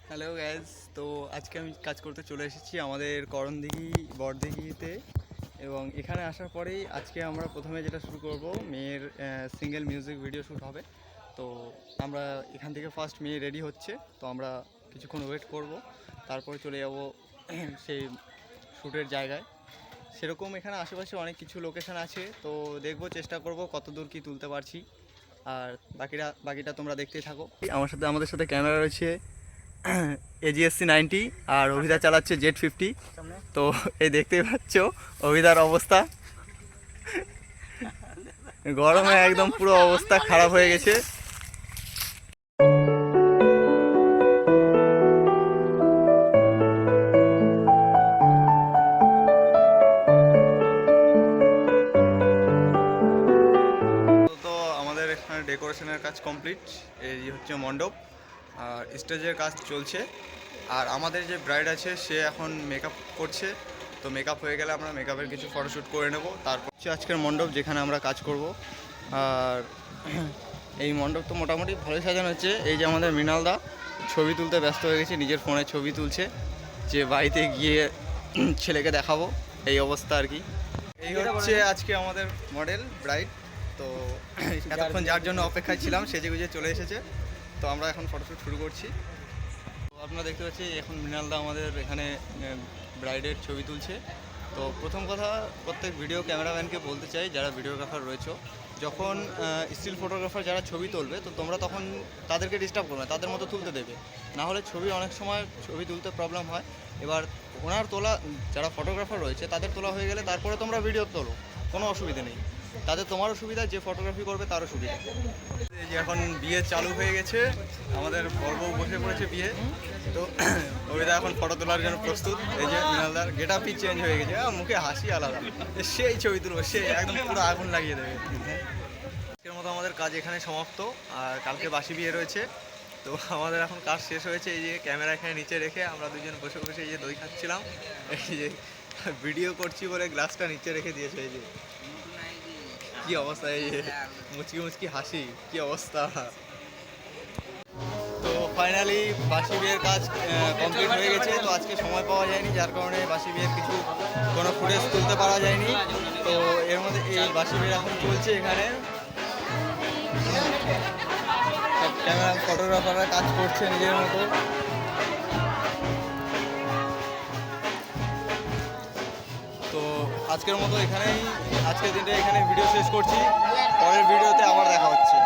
Hello gas, তো আজকে আমি কাজ করতে চলে এসেছি আমাদের করণদিঘি বড়দিঘিতে। এবং এখানে আসার পরেই আজকে আমরা প্রথমে যেটা শুরু করব, মেয়ের সিঙ্গেল মিউজিক ভিডিও শ্যুট হবে। তো আমরা এখান থেকে ফার্স্ট মেয়ে রেডি হচ্ছে, তো আমরা কিছুক্ষণ ওয়েট করব, তারপরে চলে যাব সেই শ্যুটের জায়গায়। সেরকম এখানে আশেপাশে অনেক কিছু লোকেশান আছে, তো দেখব, চেষ্টা করব কতদূর কি তুলতে পারছি। আর বাকিটা তোমরা দেখতেই থাকো। আমাদের সাথে ক্যামেরা রয়েছে AGSC 90, আর অভিদা চালাচ্ছে Z50। তো এই দেখতেই পাচ্ছ অভিদার অবস্থা, গরমে একদম পুরো অবস্থা খারাপ হয়ে গেছে। তো আমাদের এখানে ডেকোরেশনের কাজ কমপ্লিট, এই হচ্ছে মণ্ডপ, আর স্টেজের কাজ চলছে। আর আমাদের যে ব্রাইড আছে সে এখন মেকআপ করছে, তো মেকআপ হয়ে গেলে আমরা মেকআপের কিছু ফটোশ্যুট করে নেব। তারপর হচ্ছে আজকের মণ্ডপ, যেখানে আমরা কাজ করব। আর এই মণ্ডপ তো মোটামুটি ভালোই সাজানো হচ্ছে। এই যে আমাদের মৃণালদা ছবি তুলতে ব্যস্ত হয়ে গেছে, নিজের ফোনে ছবি তুলছে, যে বাড়িতে গিয়ে ছেলেকে দেখাবো, এই অবস্থা আর কি। এই হচ্ছে আজকে আমাদের মডেল ব্রাইড। তো এতক্ষণ যার জন্য অপেক্ষায় ছিলাম সেজে গুজে চলে এসেছে, তো আমরা এখন ফটোশ্যুট শুরু করছি। তো আপনারা দেখতে পাচ্ছি এখন মৃণালদা আমাদের এখানে ব্রাইডের ছবি তুলছে। তো প্রথম কথা, প্রত্যেক ভিডিও ক্যামেরাম্যানকে বলতে চাই, যারা ভিডিওগ্রাফার রয়েছে, যখন স্টিল ফটোগ্রাফার যারা ছবি তুলবে, তো তোমরা তখন তাদেরকে ডিস্টার্ব করবে না, তাদের মতো তুলতে দেবে। না হলে ছবি অনেক সময় ছবি তুলতে প্রবলেম হয়। এবার ওনার তোলা, যারা ফটোগ্রাফার রয়েছে তাদের তোলা হয়ে গেলে তারপরে তোমরা ভিডিও তোলো, কোনো অসুবিধা নেই। তাতে তোমারও সুবিধা, যে ফটোগ্রাফি করবে তারও সুবিধা। এই যে এখন বিয়ে চালু হয়ে গেছে, আমাদের বড় বউ বসে পড়েছে বিয়ে। তো ওইটা এখন ফটো তোলার জন্য প্রস্তুত। এই যে মৃণালদার গেট আপই চেঞ্জ হয়ে গেছে, মুখে হাসি আলাদা, সেই ছবি তুলবো, সেই একদম পুরো আগুন লাগিয়ে দেবে। আজকের মতো আমাদের কাজ এখানে সমাপ্ত, আর কালকে বাসি বিয়ে রয়েছে। তো আমাদের এখন কাজ শেষ হয়েছে। এই যে ক্যামেরা এখানে নিচে রেখে আমরা দুজন বসে বসে এই যে দই খাচ্ছিলাম। এই যে ভিডিও করছি বলে গ্লাসটা নিচে রেখে দিয়েছে। এই যে কি অবস্থা, এই যে মুচকি মুচকি হাসি, কি অবস্থা। তো ফাইনালি বাসি বিয়ের কাজ কমপ্লিট হয়ে গেছে। তো আজকে সময় পাওয়া যায়নি, যার কারণে বাসি বিয়ের কোনো ফুটেজ তুলতে পারা যায়নি। তো এর মধ্যে এই বাসি বিয়ে এখন চলছে এখানে, সব ক্যামেরা ফটোগ্রাফাররা কাজ করছে নিজের মতো। তো আজকের মতো এখানেই, আজকের দিনটা এখানে ভিডিও শেষ করছি। পরের ভিডিওতে আবার দেখা হচ্ছে।